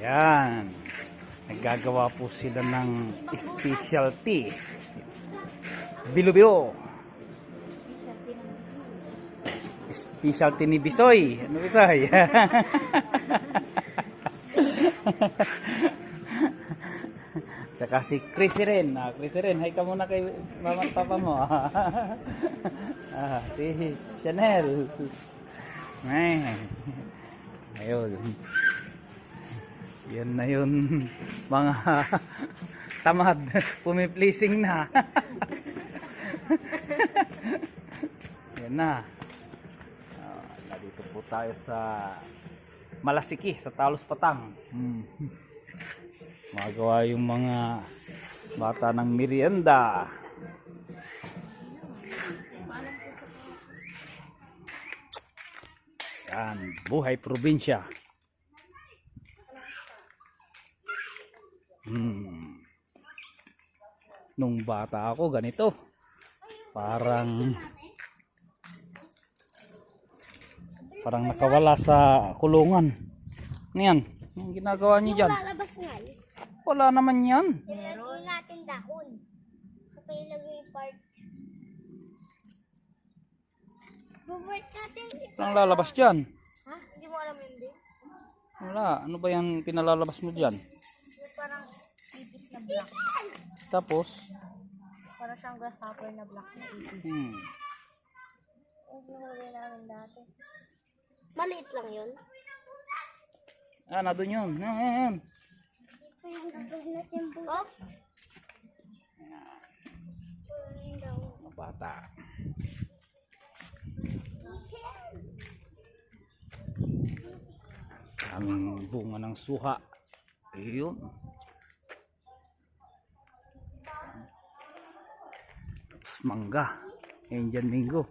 Yan. Naggagawa po sila ng specialty. Bilo-bilo. Specialty ni Bisoy. Ano Bisoy? Tsaka si Chris rin. Chris rin. Hi ka muna kay mama at papa mo. Si Chanel. Ayun. Yan na yun. Mga tamad. Pumipleasing na. Yan na. Dito po tayo sa Malasiki, sa Talos Patang. Magawa yung mga bata ng merienda. Yan, buhay probinsya. Nung bata ako ganito. Parang nakawala sa kulungan. Ano yan? Yung ginagawa niyo dyan? Lalabas nga eh. Wala naman yan. Ilagay natin dahon. Saka ilagay yung part. Bubart natin. Saan lalabas dyan? Ha? Hindi mo alam yun din? Wala. Ano ba yan pinalalabas mo dyan? Yung parang ipis na black. Tapos? Parang siyang grasshopper na black na ipis. Ang hinuli namin dati. Maliit lang yun. Na doon yun. Yan. Oh? Mga bata. Aming bunga ng suha. Ayun. Tapos mangga. Indian mango.